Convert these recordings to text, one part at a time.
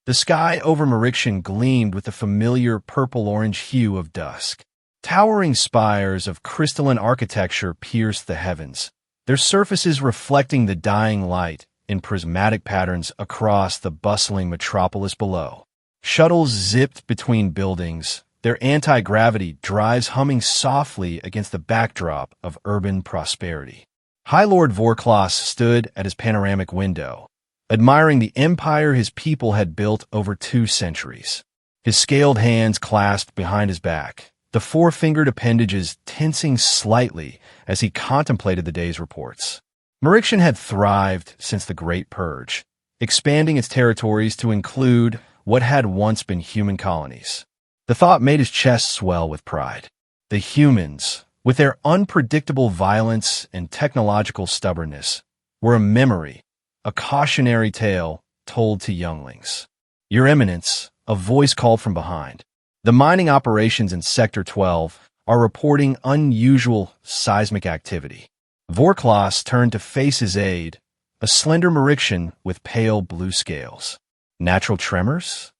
The sky over Marikshan gleamed with the familiar purple-orange hue of dusk. Towering spires of crystalline architecture pierced the heavens, their surfaces reflecting the dying light in prismatic patterns across the bustling metropolis below. Shuttles zipped between buildings, their anti-gravity drives humming softly against the backdrop of urban prosperity. High Lord Vorklas stood at his panoramic window, admiring the empire his people had built over 2 centuries. His scaled hands clasped behind his back, the 4-fingered appendages tensing slightly as he contemplated the day's reports. Marikshan had thrived since the Great Purge, expanding its territories to include what had once been human colonies. The thought made his chest swell with pride. The humans, with their unpredictable violence and technological stubbornness, were a memory, a cautionary tale told to younglings. "Your Eminence," a voice called from behind. "The mining operations in Sector 12 are reporting unusual seismic activity." Vorklas turned to face his aide, a slender Marikshan with pale blue scales. "Natural tremors?"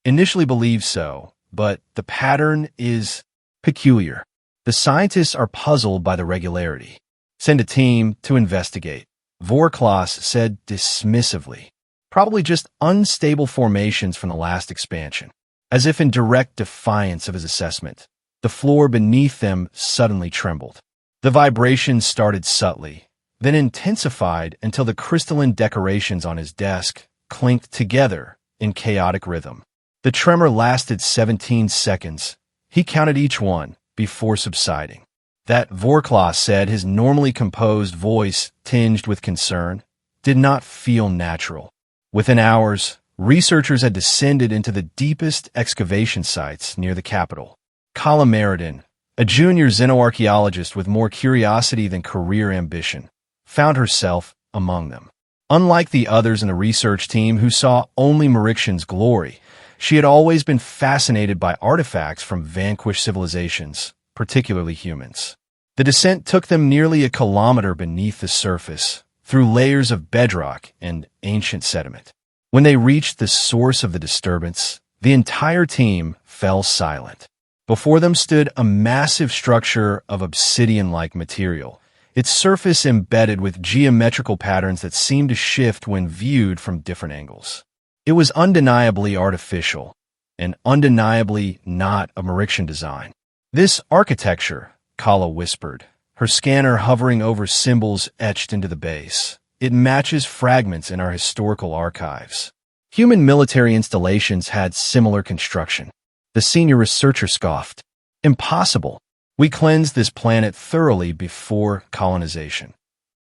"Initially believed so, but the pattern is peculiar. The scientists are puzzled by the regularity. Send a team to investigate," Vorklas said dismissively. "Probably just unstable formations from the last expansion." As if in direct defiance of his assessment, the floor beneath them suddenly trembled. The vibrations started subtly, then intensified until the crystalline decorations on his desk clinked together in chaotic rhythm. The tremor lasted 17 seconds. He counted each one before subsiding. That, Vorklas said, his normally composed voice, tinged with concern, did not feel natural. Within hours, researchers had descended into the deepest excavation sites near the capital. Kala Meriden, a junior xenoarchaeologist with more curiosity than career ambition, found herself among them. Unlike the others in the research team who saw only Marikshan's glory, she had always been fascinated by artifacts from vanquished civilizations, particularly humans. The descent took them nearly a kilometer beneath the surface, through layers of bedrock and ancient sediment. When they reached the source of the disturbance, the entire team fell silent. Before them stood a massive structure of obsidian-like material, its surface embedded with geometrical patterns that seemed to shift when viewed from different angles. It was undeniably artificial, and undeniably not a Marikshan design. "This architecture," Kala whispered, her scanner hovering over symbols etched into the base. "It matches fragments in our historical archives." Human military installations had similar construction. The senior researcher scoffed. "Impossible. We cleansed this planet thoroughly before colonization."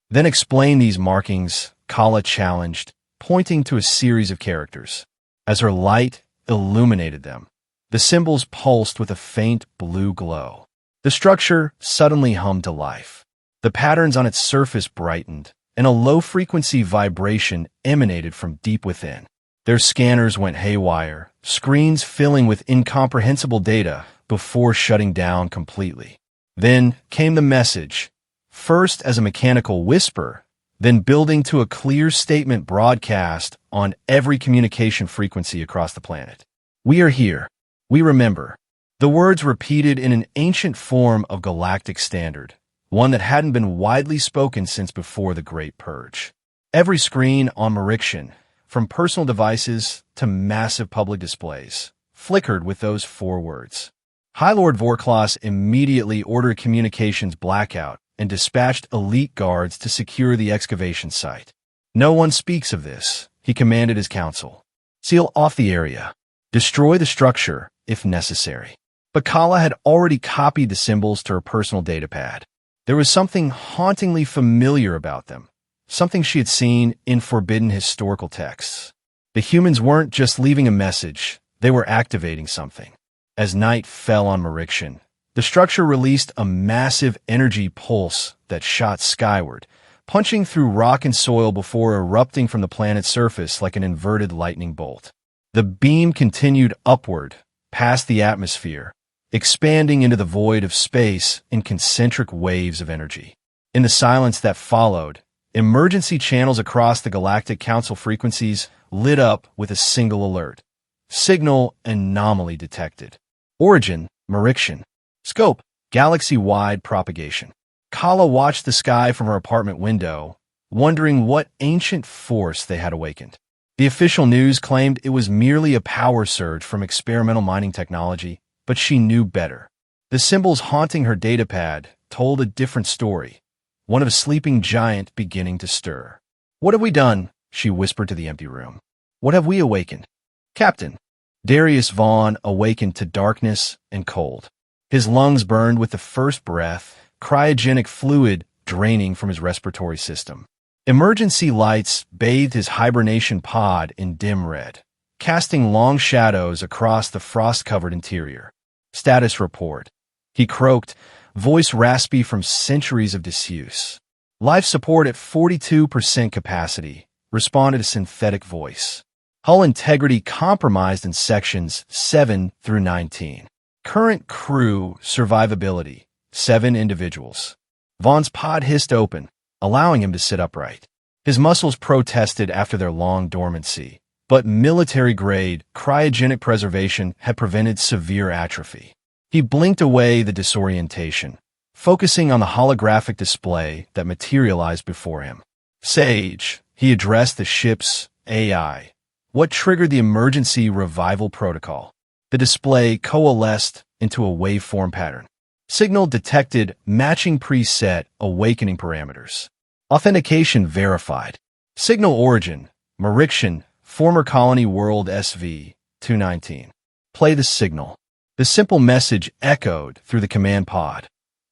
"Then explain these markings," Kala challenged, pointing to a series of characters. As her light illuminated them, the symbols pulsed with a faint blue glow. The structure suddenly hummed to life. The patterns on its surface brightened, and a low-frequency vibration emanated from deep within. Their scanners went haywire, screens filling with incomprehensible data before shutting down completely. Then came the message, first as a mechanical whisper, then building to a clear statement broadcast on every communication frequency across the planet. "We are here. We remember." The words repeated in an ancient form of galactic standard, one that hadn't been widely spoken since before the Great Purge. Every screen on Marikshan, from personal devices to massive public displays, flickered with those 4 words. High Lord Vorklas immediately ordered communications blackout and dispatched elite guards to secure the excavation site. "No one speaks of this," he commanded his council. "Seal off the area. Destroy the structure, if necessary." But Kala had already copied the symbols to her personal datapad. There was something hauntingly familiar about them, something she had seen in forbidden historical texts. The humans weren't just leaving a message, they were activating something. As night fell on Marikshan, the structure released a massive energy pulse that shot skyward, punching through rock and soil before erupting from the planet's surface like an inverted lightning bolt. The beam continued upward, past the atmosphere, expanding into the void of space in concentric waves of energy. In the silence that followed, Emergency channels across the Galactic Council frequencies lit up with a single alert. Signal anomaly detected. Origin, Marixian. Scope, galaxy-wide propagation. Kala watched the sky from her apartment window, wondering what ancient force they had awakened. The official news claimed it was merely a power surge from experimental mining technology, but she knew better. The symbols haunting her datapad told a different story, one of a sleeping giant beginning to stir. "What have we done?" she whispered to the empty room. "What have we awakened?" "Captain." Darius Vaughn awakened to darkness and cold. His lungs burned with the first breath, cryogenic fluid draining from his respiratory system. Emergency lights bathed his hibernation pod in dim red, casting long shadows across the frost-covered interior. "Status report." He croaked, voice raspy from centuries of disuse. "Life support at 42% capacity," responded a synthetic voice. "Hull integrity compromised in sections 7 through 19. Current crew survivability, 7 individuals." Vaughn's pod hissed open, allowing him to sit upright. His muscles protested after their long dormancy, but military-grade cryogenic preservation had prevented severe atrophy. He blinked away the disorientation, focusing on the holographic display that materialized before him. "Sage," he addressed the ship's AI. "What triggered the emergency revival protocol?" The display coalesced into a waveform pattern. Signal detected, matching preset awakening parameters. Authentication verified. Signal origin, Marixian, former colony world SV 219. Play the signal. The simple message echoed through the command pod.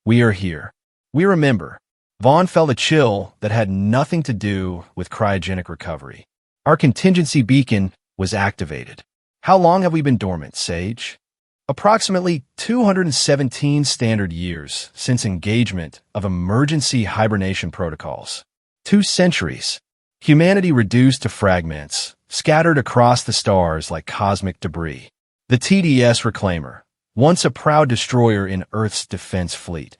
"We are here. We remember." Vaughn felt a chill that had nothing to do with cryogenic recovery. "Our contingency beacon was activated." "How long have we been dormant, Sage?" "Approximately 217 standard years since engagement of emergency hibernation protocols. 2 centuries. Humanity reduced to fragments, scattered across the stars like cosmic debris. The TDS Reclaimer, once a proud destroyer in Earth's defense fleet,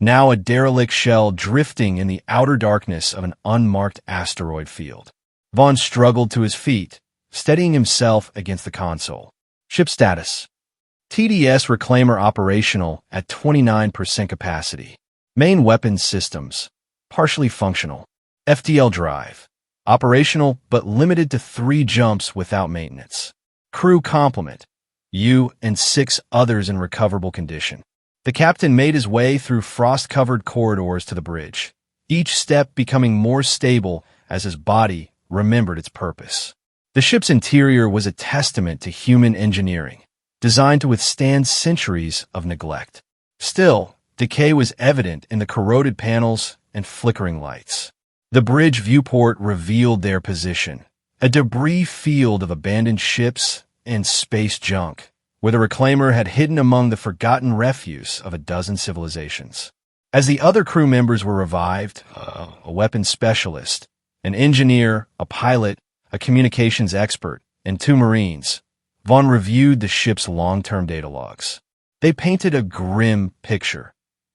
now a derelict shell drifting in the outer darkness of an unmarked asteroid field." Vaughn struggled to his feet, steadying himself against the console. "Ship status. TDS Reclaimer operational at 29% capacity. Main weapons systems, partially functional. FTL drive, operational but limited to 3 jumps without maintenance. Crew complement, you and 6 others in recoverable condition." The captain made his way through frost-covered corridors to the bridge, each step becoming more stable as his body remembered its purpose. The ship's interior was a testament to human engineering, designed to withstand centuries of neglect. Still, decay was evident in the corroded panels and flickering lights. The bridge viewport revealed their position, a debris field of abandoned ships and space junk, where the Reclaimer had hidden among the forgotten refuse of a dozen civilizations. As the other crew members were revived, a weapons specialist, an engineer, a pilot, a communications expert, and 2 Marines, Vaughn reviewed the ship's long-term data logs. They painted a grim picture.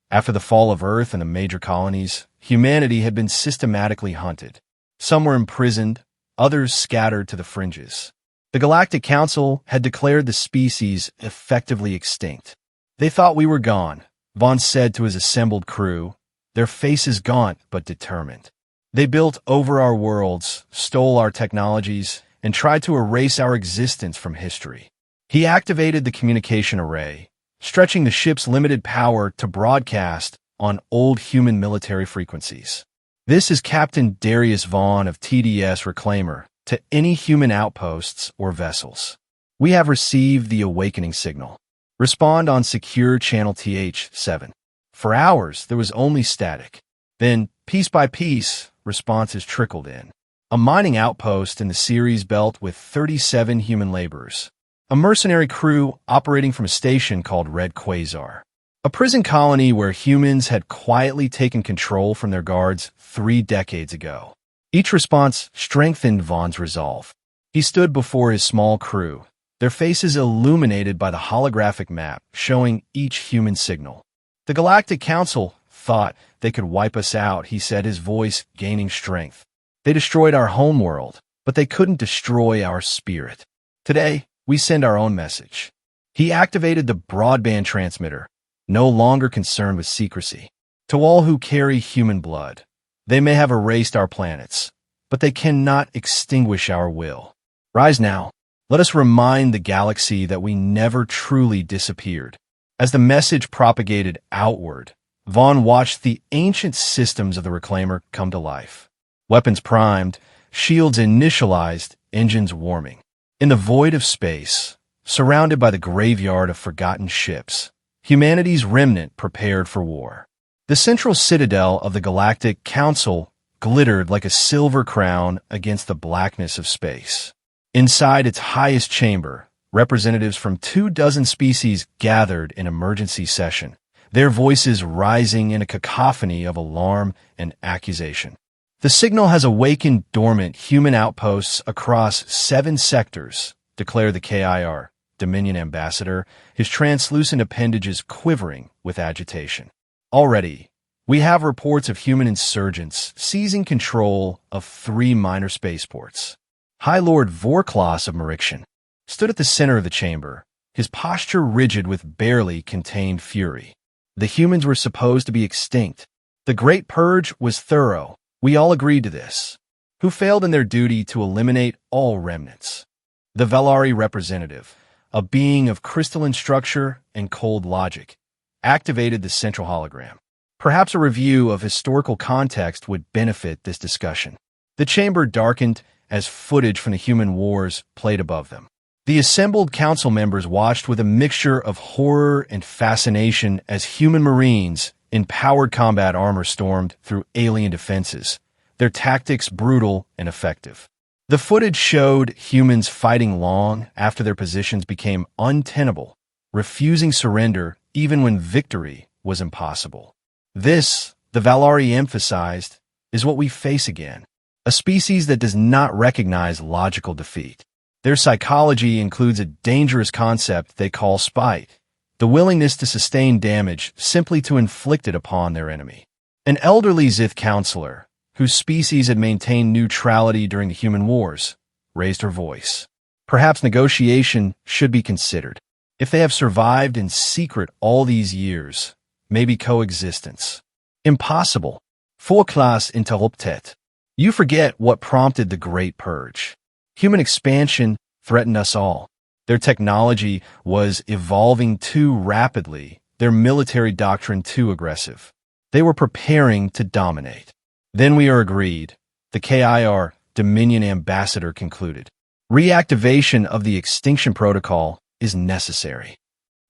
After the fall of Earth and the major colonies, humanity had been systematically hunted. Some were imprisoned, others scattered to the fringes. The Galactic Council had declared the species effectively extinct. "They thought we were gone," Vaughn said to his assembled crew, their faces gaunt but determined. "They built over our worlds, stole our technologies, and tried to erase our existence from history." He activated the communication array, stretching the ship's limited power to broadcast on old human military frequencies. "This is Captain Darius Vaughn of TDS Reclaimer to any human outposts or vessels. We have received the awakening signal. Respond on secure channel TH7. For hours, there was only static. Then, piece by piece, responses trickled in. A mining outpost in the Ceres belt with 37 human laborers. A mercenary crew operating from a station called Red Quasar. A prison colony where humans had quietly taken control from their guards 3 decades ago. Each response strengthened Vaughn's resolve. He stood before his small crew, their faces illuminated by the holographic map showing each human signal. The Galactic Council thought they could wipe us out, he said, his voice gaining strength. They destroyed our homeworld, but they couldn't destroy our spirit. Today, we send our own message. He activated the broadband transmitter, no longer concerned with secrecy. To all who carry human blood, they may have erased our planets, but they cannot extinguish our will. Rise now. Let us remind the galaxy that we never truly disappeared. As the message propagated outward, Vaughn watched the ancient systems of the Reclaimer come to life. Weapons primed, shields initialized, engines warming. In the void of space, surrounded by the graveyard of forgotten ships, humanity's remnant prepared for war. The central citadel of the Galactic Council glittered like a silver crown against the blackness of space. Inside its highest chamber, representatives from 24 species gathered in emergency session, their voices rising in a cacophony of alarm and accusation. The signal has awakened dormant human outposts across 7 sectors, declared the KIR Dominion ambassador, his translucent appendages quivering with agitation. Already, we have reports of human insurgents seizing control of 3 minor spaceports. High Lord Vorklas of Merixian stood at the center of the chamber, his posture rigid with barely contained fury. The humans were supposed to be extinct. The Great Purge was thorough. We all agreed to this. Who failed in their duty to eliminate all remnants? The Valari representative, a being of crystalline structure and cold logic, activated the central hologram. Perhaps a review of historical context would benefit this discussion. The chamber darkened as footage from the human wars played above them. The assembled council members watched with a mixture of horror and fascination as human marines in powered combat armor stormed through alien defenses, their tactics brutal and effective. The footage showed humans fighting long after their positions became untenable, refusing surrender even when victory was impossible. This, the Valari emphasized, is what we face again. A species that does not recognize logical defeat. Their psychology includes a dangerous concept they call spite, the willingness to sustain damage simply to inflict it upon their enemy. An elderly Zith counselor, whose species had maintained neutrality during the human wars, raised her voice. Perhaps negotiation should be considered. If they have survived in secret all these years, maybe coexistence. Impossible. Vorklas interrupted. You forget what prompted the Great Purge. Human expansion threatened us all. Their technology was evolving too rapidly, their military doctrine too aggressive. They were preparing to dominate. Then we are agreed, the KIR Dominion ambassador concluded. Reactivation of the extinction protocol is necessary.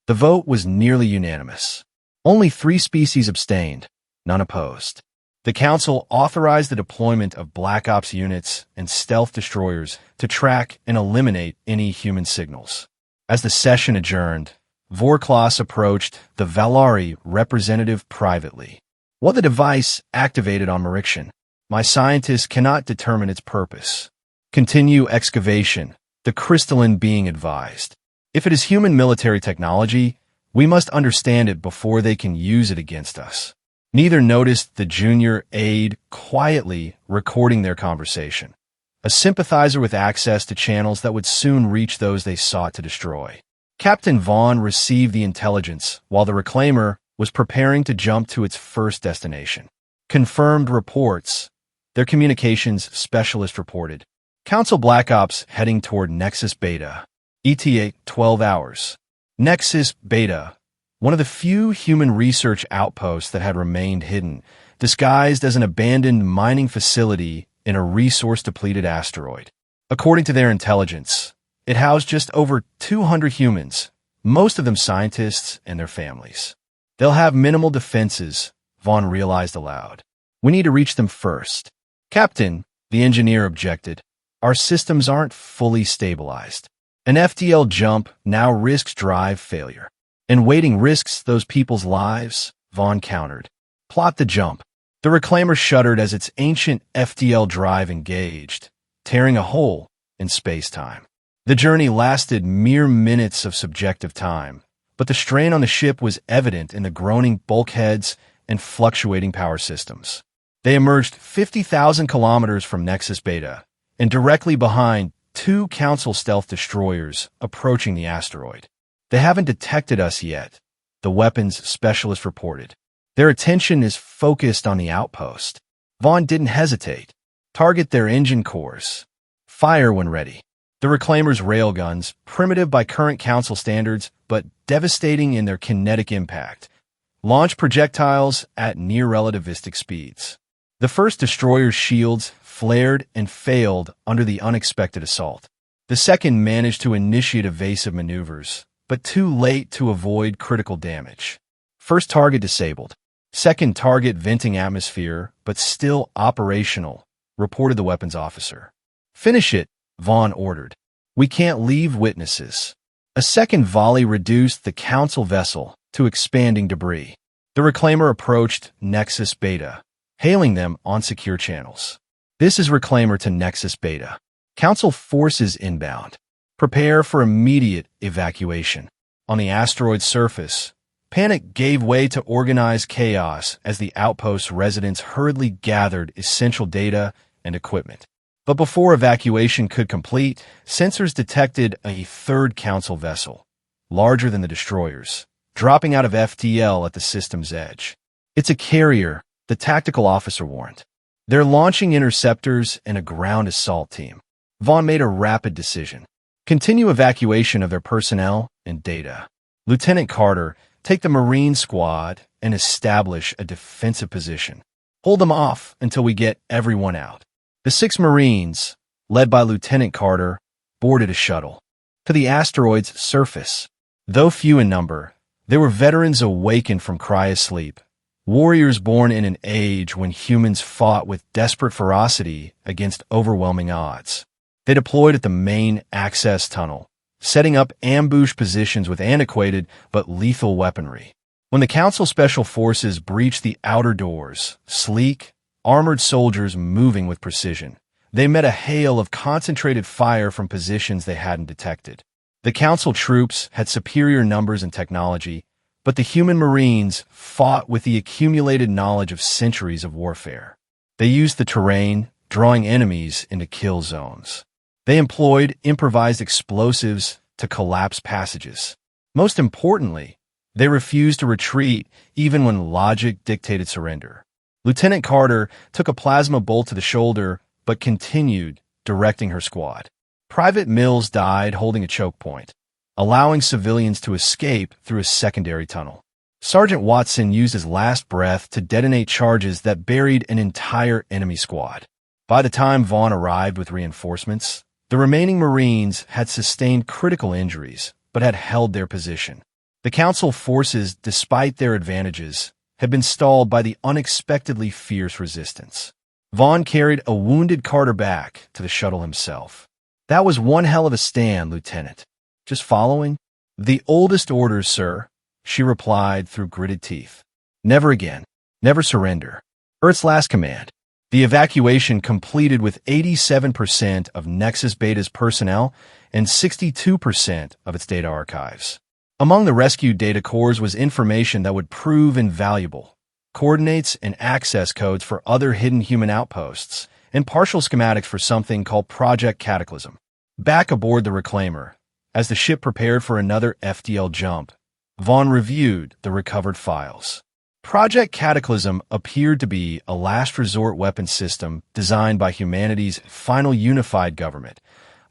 The vote was nearly unanimous. Only 3 species abstained, none opposed. The Council authorized the deployment of Black Ops units and stealth destroyers to track and eliminate any human signals. As the session adjourned, Vorklas approached the Valari representative privately. What the device activated on Merixian, my scientists cannot determine its purpose. Continue excavation, the crystalline being advised. If it is human military technology, we must understand it before they can use it against us. Neither noticed the junior aide quietly recording their conversation, a sympathizer with access to channels that would soon reach those they sought to destroy. Captain Vaughn received the intelligence while the Reclaimer was preparing to jump to its first destination. Confirmed reports, their communications specialist reported. Council Black Ops heading toward Nexus Beta. ETA 12 hours. Nexus Beta, one of the few human research outposts that had remained hidden, disguised as an abandoned mining facility in a resource-depleted asteroid. According to their intelligence, it housed just over 200 humans, most of them scientists and their families. They'll have minimal defenses, Vaughn realized aloud. We need to reach them first. Captain, the engineer objected, our systems aren't fully stabilized. An FTL jump now risks drive failure. And waiting risks those people's lives, Vaughn countered. Plot the jump. The Reclaimer shuddered as its ancient FTL drive engaged, tearing a hole in space-time. The journey lasted mere minutes of subjective time, but the strain on the ship was evident in the groaning bulkheads and fluctuating power systems. They emerged 50,000 kilometers from Nexus Beta, and directly behind two Council stealth destroyers approaching the asteroid. They haven't detected us yet, the weapons specialist reported. Their attention is focused on the outpost. Vaughn didn't hesitate. Target their engine cores. Fire when ready. The Reclaimer's railguns, primitive by current Council standards, but devastating in their kinetic impact, launch projectiles at near-relativistic speeds. The first destroyer's shields flared and failed under the unexpected assault. The second managed to initiate evasive maneuvers, but too late to avoid critical damage. First target disabled. Second target venting atmosphere, but still operational, reported the weapons officer. Finish it, Vaughn ordered. We can't leave witnesses. A second volley reduced the Council vessel to expanding debris. The Reclaimer approached Nexus Beta, hailing them on secure channels. This is Reclaimer to Nexus Beta. Council forces inbound. Prepare for immediate evacuation. On the asteroid's surface, panic gave way to organized chaos as the outpost's residents hurriedly gathered essential data and equipment. But before evacuation could complete, sensors detected a third Council vessel, larger than the destroyers, dropping out of FTL at the system's edge. It's a carrier, the tactical officer warned. They're launching interceptors and a ground assault team. Vaughn made a rapid decision. Continue evacuation of their personnel and data. Lieutenant Carter, take the Marine squad and establish a defensive position. Hold them off until we get everyone out. The 6 Marines, led by Lieutenant Carter, boarded a shuttle to the asteroid's surface. Though few in number, they were veterans awakened from cryosleep, warriors born in an age when humans fought with desperate ferocity against overwhelming odds. They deployed at the main access tunnel, setting up ambush positions with antiquated but lethal weaponry. When the Council Special Forces breached the outer doors, sleek, armored soldiers moving with precision, they met a hail of concentrated fire from positions they hadn't detected. The Council troops had superior numbers and technology, but the human Marines fought with the accumulated knowledge of centuries of warfare. They used the terrain, drawing enemies into kill zones. They employed improvised explosives to collapse passages. Most importantly, they refused to retreat even when logic dictated surrender. Lieutenant Carter took a plasma bolt to the shoulder, but continued directing her squad. Private Mills died holding a choke point, allowing civilians to escape through a secondary tunnel. Sergeant Watson used his last breath to detonate charges that buried an entire enemy squad. By the time Vaughn arrived with reinforcements, the remaining Marines had sustained critical injuries, but had held their position. The Council forces, despite their advantages, had been stalled by the unexpectedly fierce resistance. Vaughn carried a wounded Carter back to the shuttle himself. That was one hell of a stand, Lieutenant. Just following? The oldest orders, sir, she replied through gritted teeth. Never again. Never surrender. Earth's last command. The evacuation completed with 87% of Nexus Beta's personnel and 62% of its data archives. Among the rescued data cores was information that would prove invaluable, coordinates and access codes for other hidden human outposts, and partial schematics for something called Project Cataclysm. Back aboard the Reclaimer, as the ship prepared for another FTL jump, Vaughn reviewed the recovered files. Project Cataclysm appeared to be a last resort weapon system designed by humanity's final unified government,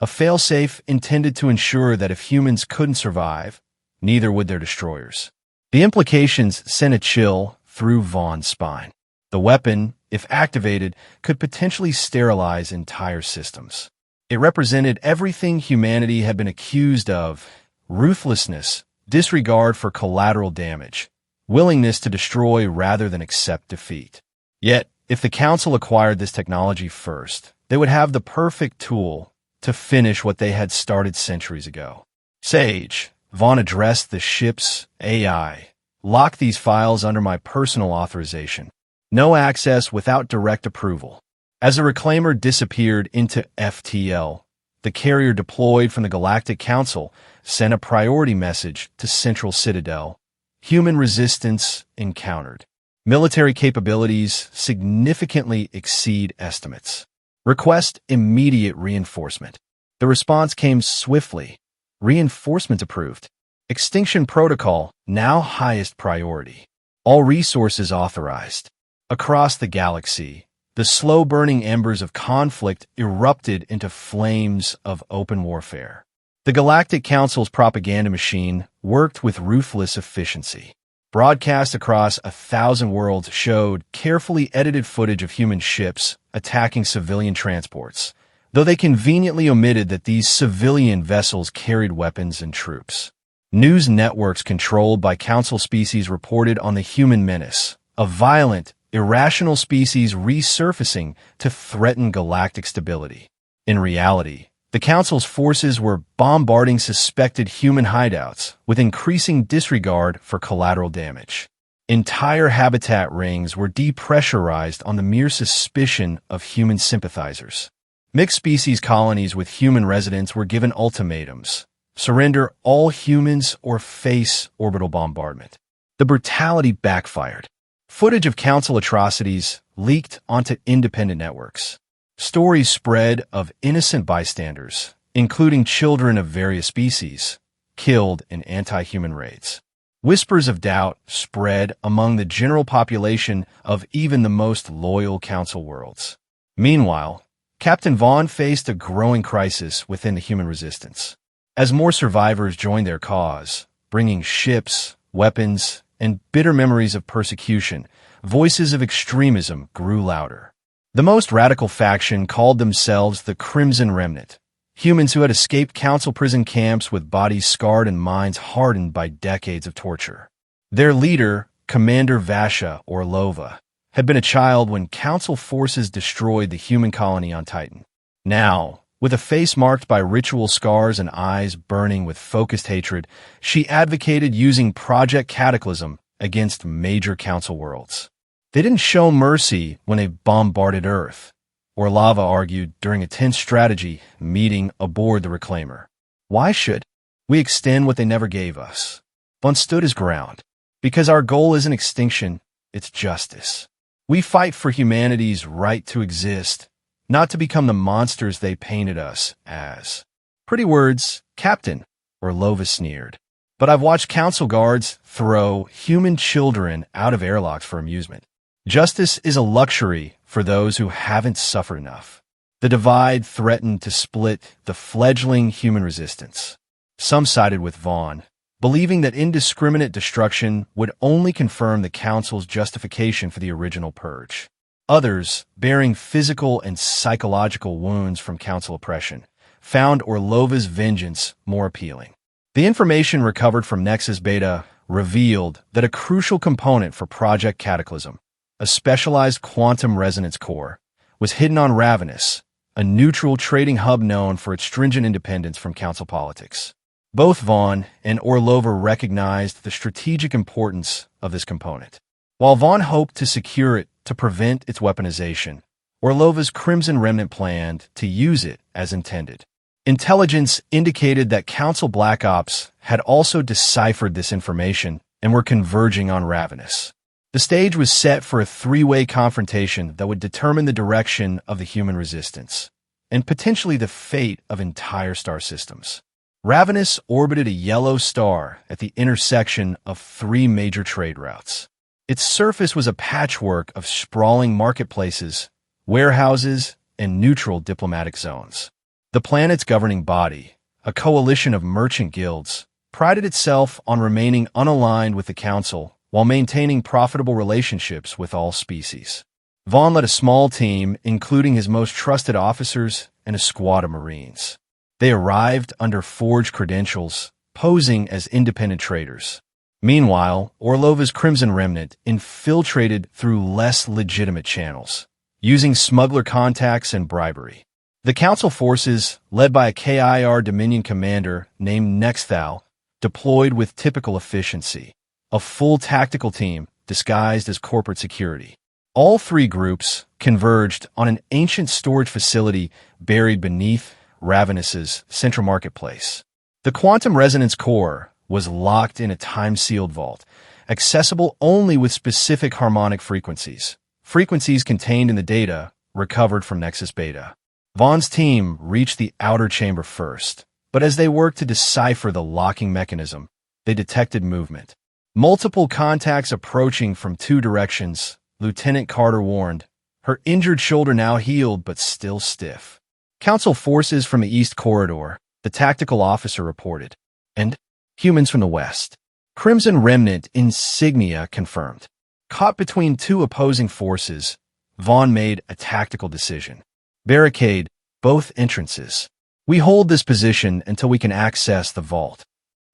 a failsafe intended to ensure that if humans couldn't survive, neither would their destroyers. The implications sent a chill through Vaughn's spine. The weapon, if activated, could potentially sterilize entire systems. It represented everything humanity had been accused of: ruthlessness, disregard for collateral damage, willingness to destroy rather than accept defeat. Yet, if the Council acquired this technology first, they would have the perfect tool to finish what they had started centuries ago. Sage, Vaughn addressed the ship's AI. Lock these files under my personal authorization. No access without direct approval. As the Reclaimer disappeared into FTL, the carrier deployed from the Galactic Council sent a priority message to Central Citadel. Human resistance encountered. Military capabilities significantly exceed estimates. Request immediate reinforcement. The response came swiftly. Reinforcement approved. Extinction protocol, now highest priority. All resources authorized. Across the galaxy, the slow-burning embers of conflict erupted into flames of open warfare. The Galactic Council's propaganda machine worked with ruthless efficiency. Broadcast across 1,000 worlds showed carefully edited footage of human ships attacking civilian transports, though they conveniently omitted that these civilian vessels carried weapons and troops. News networks controlled by Council species reported on the human menace, a violent, irrational species resurfacing to threaten galactic stability. In reality, the Council's forces were bombarding suspected human hideouts with increasing disregard for collateral damage. Entire habitat rings were depressurized on the mere suspicion of human sympathizers. Mixed-species colonies with human residents were given ultimatums: surrender all humans or face orbital bombardment. The brutality backfired. Footage of Council atrocities leaked onto independent networks. Stories spread of innocent bystanders, including children of various species, killed in anti-human raids. Whispers of doubt spread among the general population of even the most loyal Council worlds. Meanwhile, Captain Vaughn faced a growing crisis within the human resistance. As more survivors joined their cause, bringing ships, weapons, and bitter memories of persecution, voices of extremism grew louder. The most radical faction called themselves the Crimson Remnant, humans who had escaped Council prison camps with bodies scarred and minds hardened by decades of torture. Their leader, Commander Vasha Orlova, had been a child when Council forces destroyed the human colony on Titan. Now, with a face marked by ritual scars and eyes burning with focused hatred, she advocated using Project Cataclysm against major Council worlds. They didn't show mercy when they bombarded Earth, Orlova argued during a tense strategy meeting aboard the Reclaimer. Why should we extend what they never gave us? Vaughn stood his ground. Because our goal isn't extinction, it's justice. We fight for humanity's right to exist, not to become the monsters they painted us as. Pretty words, Captain, Orlova sneered. But I've watched Council guards throw human children out of airlocks for amusement. Justice is a luxury for those who haven't suffered enough. The divide threatened to split the fledgling human resistance. Some sided with Vaughn, believing that indiscriminate destruction would only confirm the Council's justification for the original purge. Others, bearing physical and psychological wounds from Council oppression, found Orlova's vengeance more appealing. The information recovered from Nexus Beta revealed that a crucial component for Project Cataclysm, a specialized quantum resonance core, was hidden on Ravenous, a neutral trading hub known for its stringent independence from Council politics. Both Vaughn and Orlova recognized the strategic importance of this component. While Vaughn hoped to secure it to prevent its weaponization, Orlova's Crimson Remnant planned to use it as intended. Intelligence indicated that Council Black Ops had also deciphered this information and were converging on Ravenous. The stage was set for a three-way confrontation that would determine the direction of the human resistance, and potentially the fate of entire star systems. Ravenous orbited a yellow star at the intersection of three major trade routes. Its surface was a patchwork of sprawling marketplaces, warehouses, and neutral diplomatic zones. The planet's governing body, a coalition of merchant guilds, prided itself on remaining unaligned with the Council while maintaining profitable relationships with all species. Vaughn led a small team, including his most trusted officers and a squad of Marines. They arrived under forged credentials, posing as independent traders. Meanwhile, Orlova's Crimson Remnant infiltrated through less legitimate channels, using smuggler contacts and bribery. The Council forces, led by a KIR Dominion commander named Nexthal, deployed with typical efficiency, a full tactical team disguised as corporate security. All three groups converged on an ancient storage facility buried beneath Ravenous's central marketplace. The quantum resonance core was locked in a time-sealed vault, accessible only with specific harmonic frequencies. Frequencies contained in the data recovered from Nexus Beta. Vaughn's team reached the outer chamber first, but as they worked to decipher the locking mechanism, they detected movement. Multiple contacts approaching from two directions, Lieutenant Carter warned, her injured shoulder now healed but still stiff. Council forces from the East Corridor, the tactical officer reported, and humans from the West. Crimson Remnant insignia confirmed. Caught between two opposing forces, Vaughn made a tactical decision. Barricade both entrances. We hold this position until we can access the vault.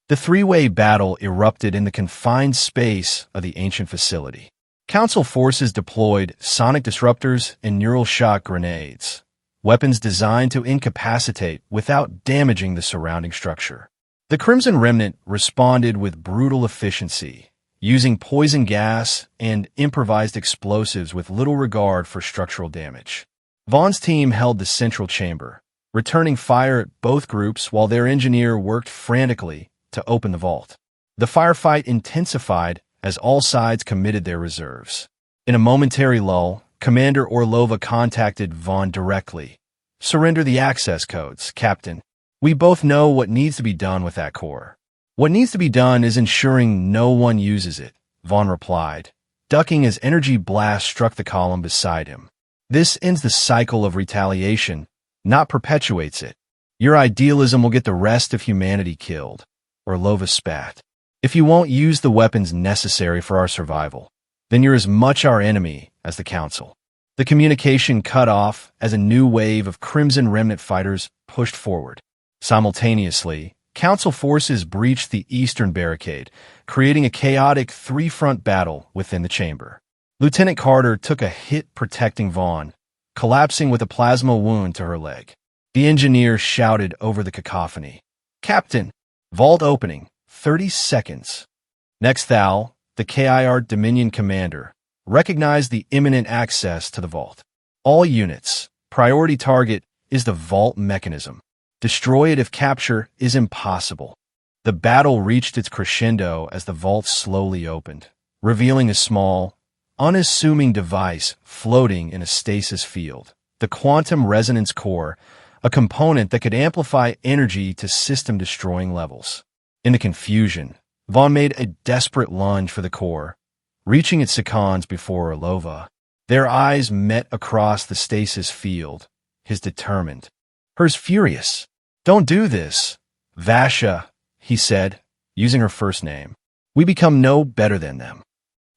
The three-way battle erupted in the confined space of the ancient facility. Council forces deployed sonic disruptors and neural shock grenades, weapons designed to incapacitate without damaging the surrounding structure. The Crimson Remnant responded with brutal efficiency, using poison gas and improvised explosives with little regard for structural damage. Vaughn's team held the central chamber, returning fire at both groups while their engineer worked frantically to open the vault. The firefight intensified as all sides committed their reserves. In a momentary lull, Commander Orlova contacted Vaughn directly. "Surrender the access codes, Captain. We both know what needs to be done with that core." "What needs to be done is ensuring no one uses it," Vaughn replied, ducking as energy blasts struck the column beside him. "This ends the cycle of retaliation, not perpetuates it. Your idealism will get the rest of humanity killed," Orlova spat. "If you won't use the weapons necessary for our survival, then you're as much our enemy as the Council." The communication cut off as a new wave of Crimson Remnant fighters pushed forward. Simultaneously, Council forces breached the eastern barricade, creating a chaotic three-front battle within the chamber. Lieutenant Carter took a hit protecting Vaughn, collapsing with a plasma wound to her leg. The engineer shouted over the cacophony, "Captain, vault opening, 30 seconds." Next Thal, the KIR Dominion commander, recognized the imminent access to the vault. "All units, priority target is the vault mechanism. Destroy it if capture is impossible." The battle reached its crescendo as the vault slowly opened, revealing a small, unassuming device floating in a stasis field, the quantum resonance core, a component that could amplify energy to system-destroying levels. In the confusion, Vaughn made a desperate lunge for the core, reaching its seconds before Orlova. Their eyes met across the stasis field, his determined, hers furious. "Don't do this, Vasha," he said, using her first name. "We become no better than them."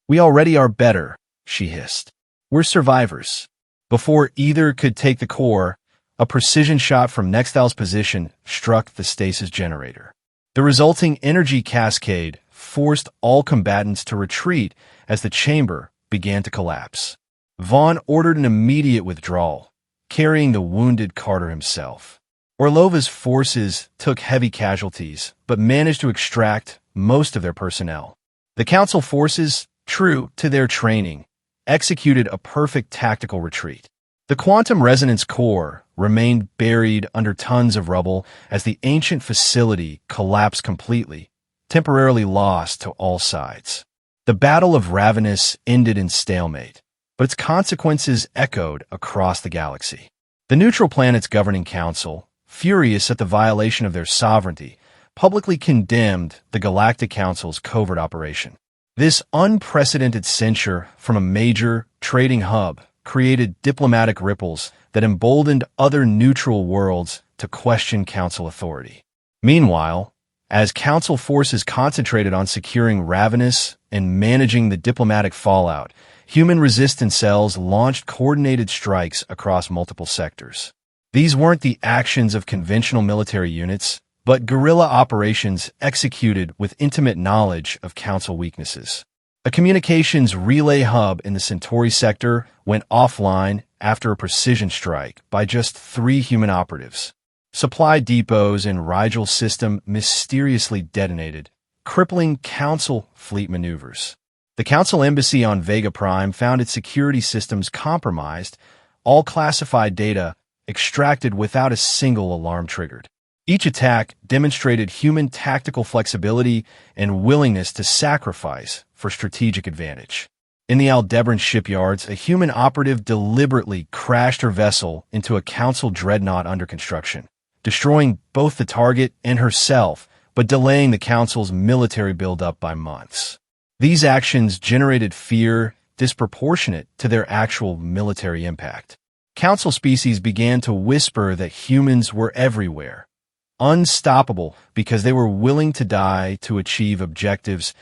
"We already are better," she hissed. "We're survivors." Before either could take the core, a precision shot from Nexthal's position struck the stasis generator. The resulting energy cascade forced all combatants to retreat as the chamber began to collapse. Vaughn ordered an immediate withdrawal, carrying the wounded Carter himself. Orlova's forces took heavy casualties, but managed to extract most of their personnel. The Council forces, true to their training, executed a perfect tactical retreat. The quantum resonance core remained buried under tons of rubble as the ancient facility collapsed completely, temporarily lost to all sides. The Battle of Ravenous ended in stalemate, but its consequences echoed across the galaxy. The neutral planet's governing council, furious at the violation of their sovereignty, publicly condemned the Galactic Council's covert operation. This unprecedented censure from a major trading hub created diplomatic ripples that emboldened other neutral worlds to question Council authority. Meanwhile, as Council forces concentrated on securing Ravenous and managing the diplomatic fallout, human resistance cells launched coordinated strikes across multiple sectors. These weren't the actions of conventional military units, but guerrilla operations executed with intimate knowledge of Council weaknesses. A communications relay hub in the Centauri sector went offline after a precision strike by just 3 human operatives. Supply depots in Rigel's system mysteriously detonated, crippling Council fleet maneuvers. The Council embassy on Vega Prime found its security systems compromised, all classified data extracted without a single alarm triggered. Each attack demonstrated human tactical flexibility and willingness to sacrifice for strategic advantage. In the Aldebaran shipyards, a human operative deliberately crashed her vessel into a Council dreadnought under construction, destroying both the target and herself, but delaying the Council's military buildup by months. These actions generated fear disproportionate to their actual military impact. Council species began to whisper that humans were everywhere, unstoppable because they were willing to die to achieve objectives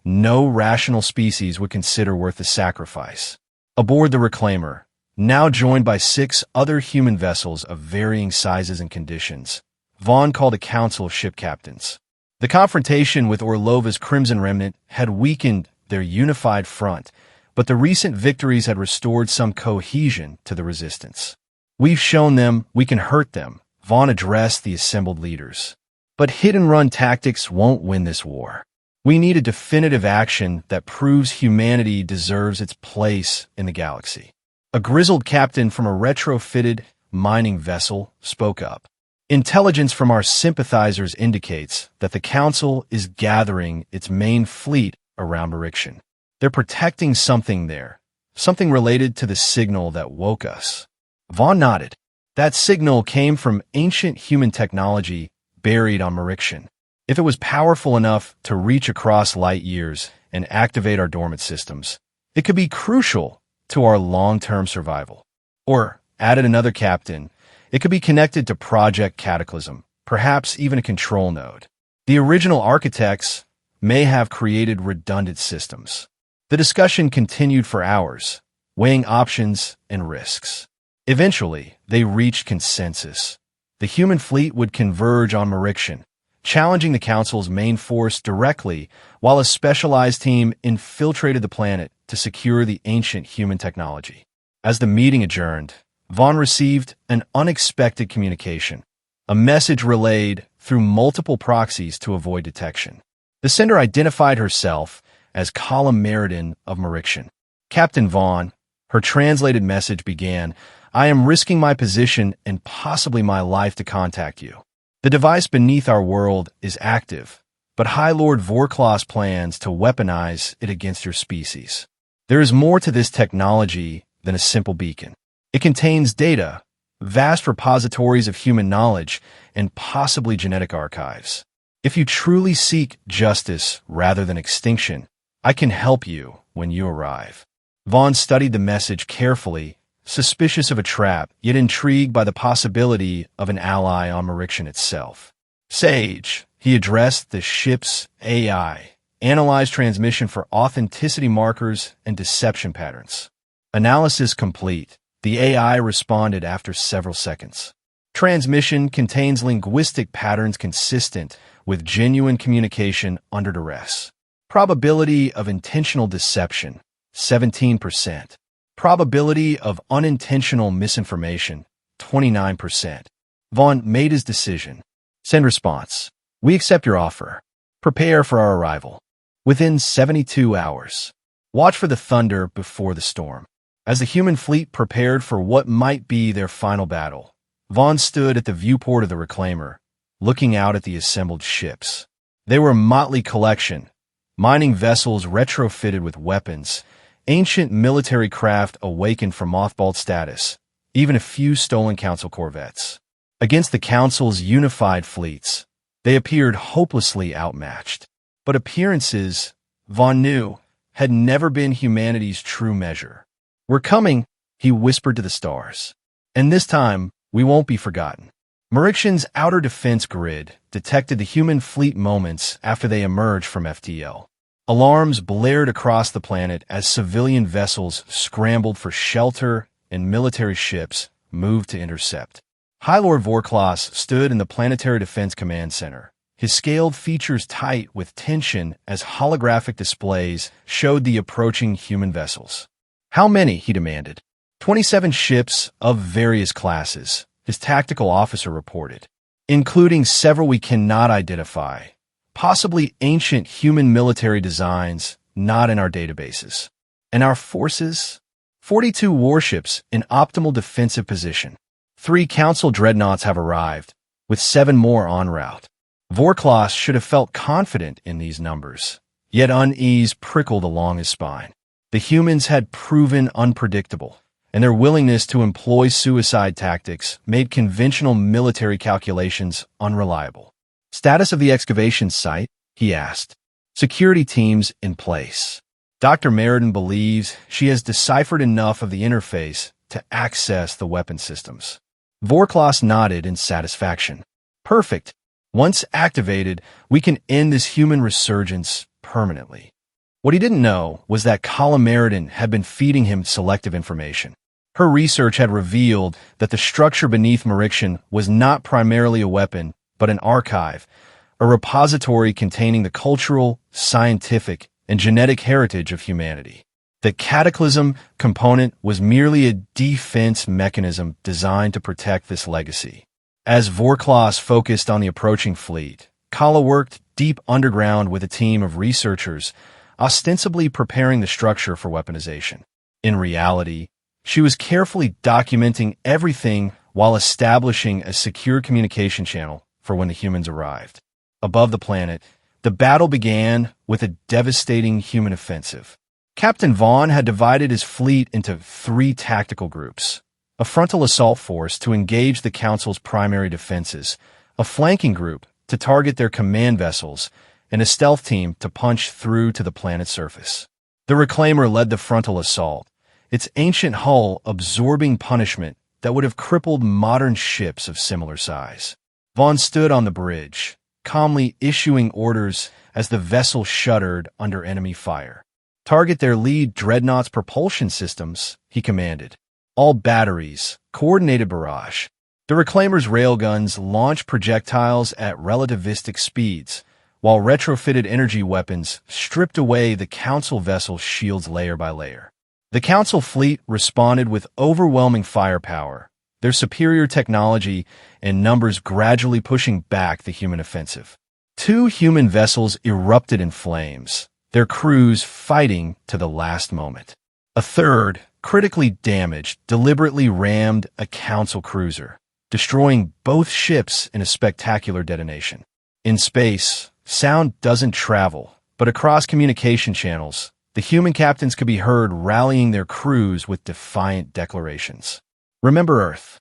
no rational species would consider worth the sacrifice. Aboard the Reclaimer, now joined by 6 other human vessels of varying sizes and conditions, Vaughn called a council of ship captains. The confrontation with Orlova's Crimson Remnant had weakened their unified front, but the recent victories had restored some cohesion to the resistance. "We've shown them we can hurt them," Vaughn addressed the assembled leaders. "But hit-and-run tactics won't win this war. We need a definitive action that proves humanity deserves its place in the galaxy." A grizzled captain from a retrofitted mining vessel spoke up. "Intelligence from our sympathizers indicates that the Council is gathering its main fleet around Merixian. They're protecting something there, something related to the signal that woke us." Vaughn nodded. That signal came from ancient human technology buried on Merixian. If it was powerful enough to reach across light years and activate our dormant systems, it could be crucial to our long-term survival. Or, added another captain, it could be connected to Project Cataclysm, perhaps even a control node. The original architects may have created redundant systems. The discussion continued for hours, weighing options and risks. Eventually, they reached consensus. The human fleet would converge on Merixian, challenging the Council's main force directly, while a specialized team infiltrated the planet to secure the ancient human technology. As the meeting adjourned, Vaughn received an unexpected communication, a message relayed through multiple proxies to avoid detection. The sender identified herself as Colum Meriden of Merixian. "Captain Vaughn," her translated message began, "I am risking my position and possibly my life to contact you. The device beneath our world is active, but High Lord Vorklaus plans to weaponize it against your species. There is more to this technology than a simple beacon. It contains data, vast repositories of human knowledge, and possibly genetic archives. If you truly seek justice rather than extinction, I can help you when you arrive." Vaughn studied the message carefully, suspicious of a trap, yet intrigued by the possibility of an ally on Merixian itself. "Sage," he addressed the ship's AI, "analyze transmission for authenticity markers and deception patterns." Analysis complete. The AI responded after several seconds. "Transmission contains linguistic patterns consistent with genuine communication under duress. Probability of intentional deception, 17%. Probability of unintentional misinformation, 29%. Vaughn made his decision. Send response. "We accept your offer. Prepare for our arrival. Within 72 hours. Watch for the thunder before the storm." As the human fleet prepared for what might be their final battle, Vaughn stood at the viewport of the Reclaimer, looking out at the assembled ships. They were a motley collection, mining vessels retrofitted with weapons, ancient military craft awakened from mothballed status, even a few stolen Council corvettes. Against the Council's unified fleets, they appeared hopelessly outmatched. But appearances, Vaughn knew, had never been humanity's true measure. "We're coming," he whispered to the stars. "And this time, we won't be forgotten." Merixian's outer defense grid detected the human fleet moments after they emerged from FTL. Alarms blared across the planet as civilian vessels scrambled for shelter and military ships moved to intercept. High Lord Vorklaus stood in the Planetary Defense Command Center, his scaled features tight with tension as holographic displays showed the approaching human vessels. "How many?" he demanded. 27 ships of various classes, his tactical officer reported, "including several we cannot identify, possibly ancient human military designs not in our databases. And our forces? 42 warships in optimal defensive position. 3 Council dreadnoughts have arrived, with 7 more en route." Vorklaus should have felt confident in these numbers. yet unease prickled along his spine. The humans had proven unpredictable, and their willingness to employ suicide tactics made conventional military calculations unreliable. Status of the excavation site? He asked. Security teams in place. Dr. Meriden believes she has deciphered enough of the interface to access the weapon systems. Vorklas nodded in satisfaction. Perfect. Once activated, we can end this human resurgence permanently. What he didn't know was that Kala Meriden had been feeding him selective information. Her research had revealed that the structure beneath Marikshan was not primarily a weapon, but an archive, a repository containing the cultural, scientific, and genetic heritage of humanity. The Cataclysm component was merely a defense mechanism designed to protect this legacy. As Vorklas focused on the approaching fleet, Kala worked deep underground with a team of researchers, ostensibly preparing the structure for weaponization. In reality, she was carefully documenting everything while establishing a secure communication channel for when the humans arrived. Above the planet, the battle began with a devastating human offensive. Captain Vaughn had divided his fleet into 3 tactical groups: a frontal assault force to engage the Council's primary defenses, a flanking group to target their command vessels, and a stealth team to punch through to the planet's surface. The Reclaimer led the frontal assault, its ancient hull absorbing punishment that would have crippled modern ships of similar size. Vaughn stood on the bridge, calmly issuing orders as the vessel shuddered under enemy fire. Target their lead dreadnought's propulsion systems, he commanded. All batteries, coordinated barrage. The Reclaimer's railguns launched projectiles at relativistic speeds, while retrofitted energy weapons stripped away the Council vessel's shields layer by layer. The Council fleet responded with overwhelming firepower, their superior technology and numbers gradually pushing back the human offensive. 2 human vessels erupted in flames, their crews fighting to the last moment. A third, critically damaged, deliberately rammed a Council cruiser, destroying both ships in a spectacular detonation. In space, sound doesn't travel, but across communication channels, the human captains could be heard rallying their crews with defiant declarations. Remember Earth.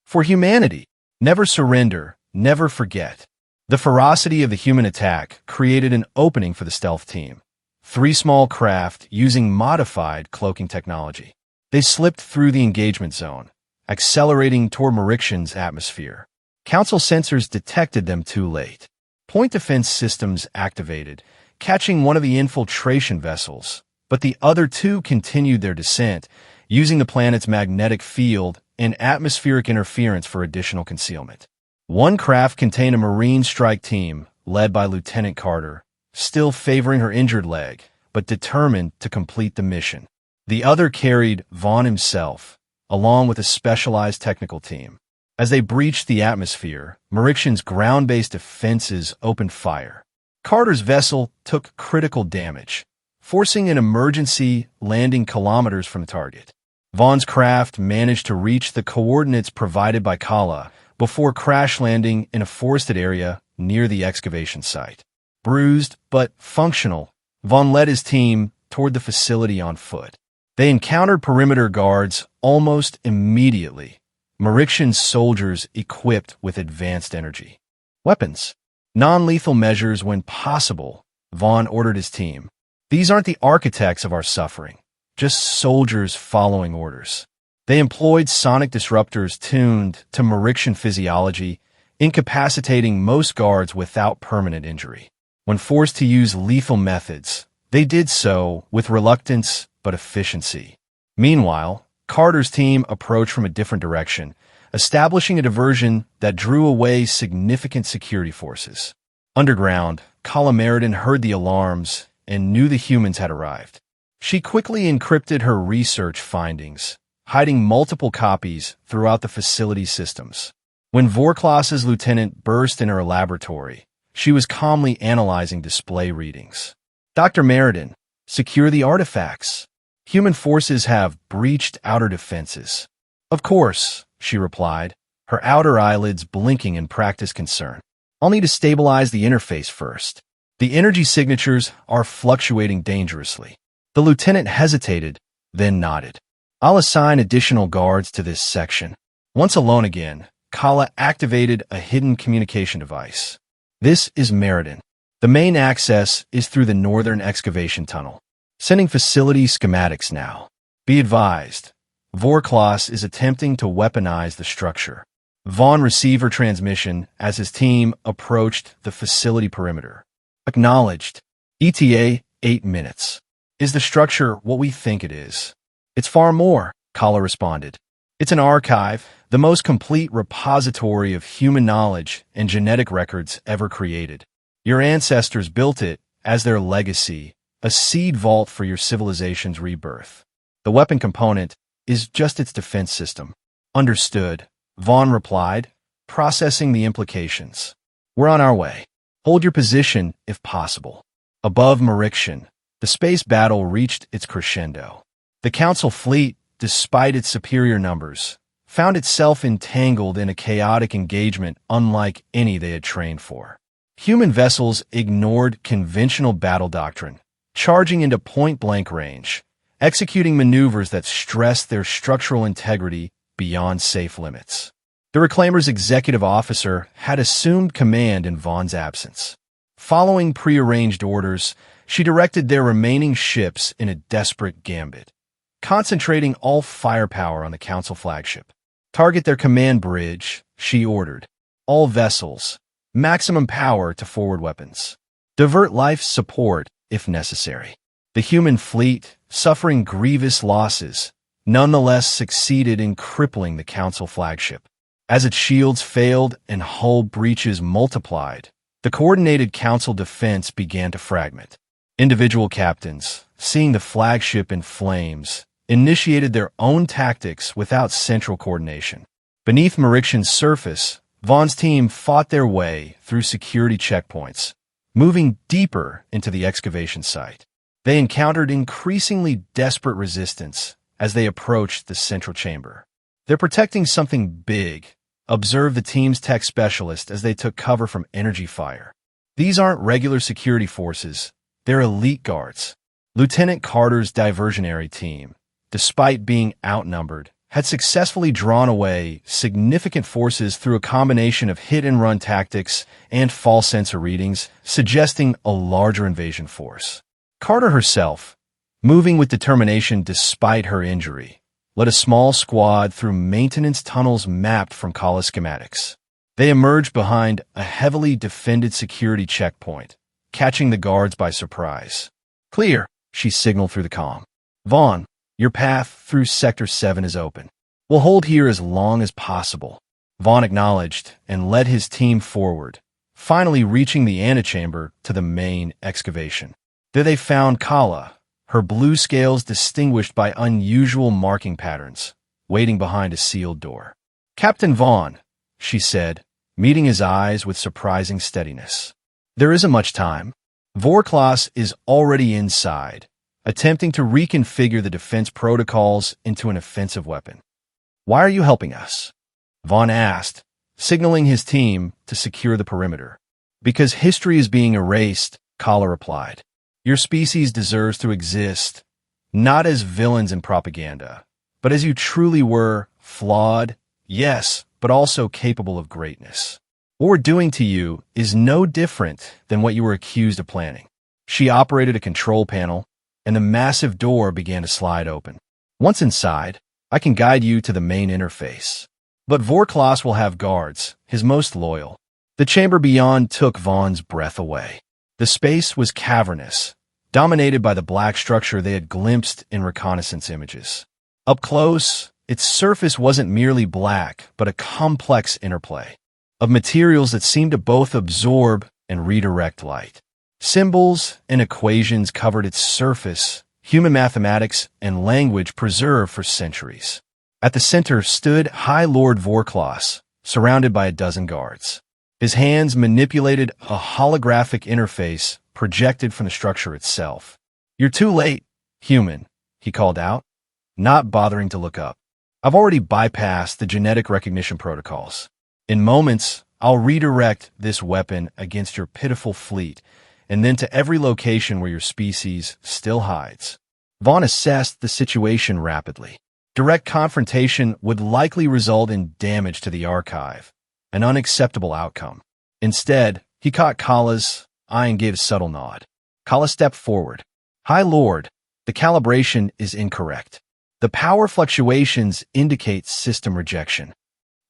For humanity, never surrender, never forget. The ferocity of the human attack created an opening for the stealth team. 3 small craft using modified cloaking technology. They slipped through the engagement zone, accelerating toward Marikshan's atmosphere. Council sensors detected them too late. Point defense systems activated, catching one of the infiltration vessels, but the other 2 continued their descent, using the planet's magnetic field and atmospheric interference for additional concealment. 1 craft contained a Marine strike team, led by Lieutenant Carter, still favoring her injured leg, but determined to complete the mission. The other carried Vaughn himself, along with a specialized technical team. As they breached the atmosphere, Marikshan's ground-based defenses opened fire. Carter's vessel took critical damage, forcing an emergency landing kilometers from the target. Vaughn's craft managed to reach the coordinates provided by Kala before crash landing in a forested area near the excavation site. Bruised but functional, Vaughn led his team toward the facility on foot. They encountered perimeter guards almost immediately, Marikshan's soldiers equipped with advanced energy. Weapons. Non-lethal measures when possible, Vaughn ordered his team. These aren't the architects of our suffering, just soldiers following orders. They employed sonic disruptors tuned to Marikshan physiology, incapacitating most guards without permanent injury. When forced to use lethal methods, they did so with reluctance but efficiency. Meanwhile, Carter's team approached from a different direction, establishing a diversion that drew away significant security forces. Underground, Kala Meriden heard the alarms and knew the humans had arrived. She quickly encrypted her research findings, hiding multiple copies throughout the facility's systems. When Vorklas's lieutenant burst in her laboratory, she was calmly analyzing display readings. Dr. Meriden, secure the artifacts. Human forces have breached outer defenses. Of course, she replied, her outer eyelids blinking in practiced concern. I'll need to stabilize the interface first. The energy signatures are fluctuating dangerously. The lieutenant hesitated, then nodded. I'll assign additional guards to this section. Once alone again, Kala activated a hidden communication device. This is Meriden. The main access is through the northern excavation tunnel. Sending facility schematics now. Be advised, Vorklas is attempting to weaponize the structure. Vaughn received her transmission as his team approached the facility perimeter. Acknowledged. ETA, 8 minutes. Is the structure what we think it is? It's far more, Kala responded. It's an archive, the most complete repository of human knowledge and genetic records ever created. Your ancestors built it as their legacy, a seed vault for your civilization's rebirth. The weapon component is just its defense system. Understood, Vaughn replied, processing the implications. We're on our way. Hold your position if possible. Above Marikshan, the space battle reached its crescendo. The Council fleet, despite its superior numbers, found itself entangled in a chaotic engagement unlike any they had trained for. Human vessels ignored conventional battle doctrine, charging into point-blank range, executing maneuvers that stressed their structural integrity beyond safe limits. The Reclaimer's executive officer had assumed command in Vaughn's absence. Following prearranged orders, she directed their remaining ships in a desperate gambit, concentrating all firepower on the Council flagship. Target their command bridge, she ordered. All vessels, maximum power to forward weapons. Divert life support if necessary. The human fleet, suffering grievous losses, nonetheless succeeded in crippling the Council flagship. As its shields failed and hull breaches multiplied, the coordinated Council defense began to fragment. Individual captains, seeing the flagship in flames, initiated their own tactics without central coordination. Beneath Marikshan's surface, Vaughn's team fought their way through security checkpoints, moving deeper into the excavation site. They encountered increasingly desperate resistance as they approached the central chamber. They're protecting something big, observed the team's tech specialist as they took cover from energy fire. These aren't regular security forces, they're elite guards. Lieutenant Carter's diversionary team, despite being outnumbered, had successfully drawn away significant forces through a combination of hit-and-run tactics and false sensor readings, suggesting a larger invasion force. Carter herself, moving with determination despite her injury, led a small squad through maintenance tunnels mapped from Kala schematics. They emerged behind a heavily defended security checkpoint, catching the guards by surprise. Clear, she signaled through the comm. Vaughn, your path through Sector 7 is open. We'll hold here as long as possible. Vaughn acknowledged and led his team forward, finally reaching the antechamber to the main excavation. There they found Kala, her blue scales distinguished by unusual marking patterns, waiting behind a sealed door. Captain Vaughn, she said, meeting his eyes with surprising steadiness. There isn't much time. Vorklas is already inside, attempting to reconfigure the defense protocols into an offensive weapon. Why are you helping us? Vaughn asked, signaling his team to secure the perimeter. Because history is being erased, Kala replied. Your species deserves to exist, not as villains in propaganda, but as you truly were, flawed, yes, but also capable of greatness. What we're doing to you is no different than what you were accused of planning. She operated a control panel, and the massive door began to slide open. Once inside, I can guide you to the main interface. But Vorklas will have guards, his most loyal. The chamber beyond took Vaughn's breath away. The space was cavernous, dominated by the black structure they had glimpsed in reconnaissance images. Up close, its surface wasn't merely black, but a complex interplay of materials that seemed to both absorb and redirect light. Symbols and equations covered its surface, human mathematics and language preserved for centuries. At the center stood High Lord Vorklas, surrounded by a dozen guards. His hands manipulated a holographic interface projected from the structure itself. You're too late, human, he called out, not bothering to look up. I've already bypassed the genetic recognition protocols. In moments, I'll redirect this weapon against your pitiful fleet and then to every location where your species still hides. Vaughn assessed the situation rapidly. Direct confrontation would likely result in damage to the archive, an unacceptable outcome. Instead, he caught Kala's eye and gave a subtle nod. Kala stepped forward. High Lord, the calibration is incorrect. The power fluctuations indicate system rejection.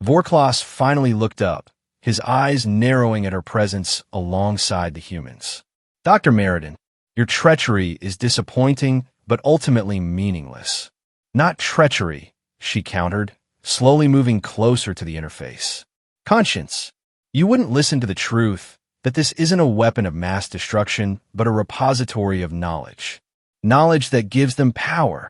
Vorklas finally looked up, his eyes narrowing at her presence alongside the humans. Dr. Meriden, your treachery is disappointing but ultimately meaningless. Not treachery, she countered, slowly moving closer to the interface. Conscience, you wouldn't listen to the truth that this isn't a weapon of mass destruction but a repository of knowledge. Knowledge that gives them power.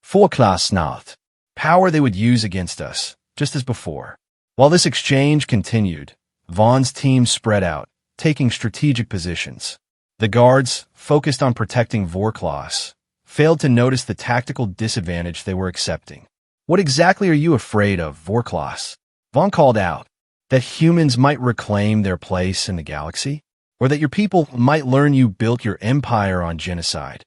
Vorklas, power they would use against us, just as before. While this exchange continued, Vaughn's team spread out, taking strategic positions. The guards, focused on protecting Vorklas, failed to notice the tactical disadvantage they were accepting. What exactly are you afraid of, Vorklas? Vaughn called out. That humans might reclaim their place in the galaxy? Or that your people might learn you built your empire on genocide?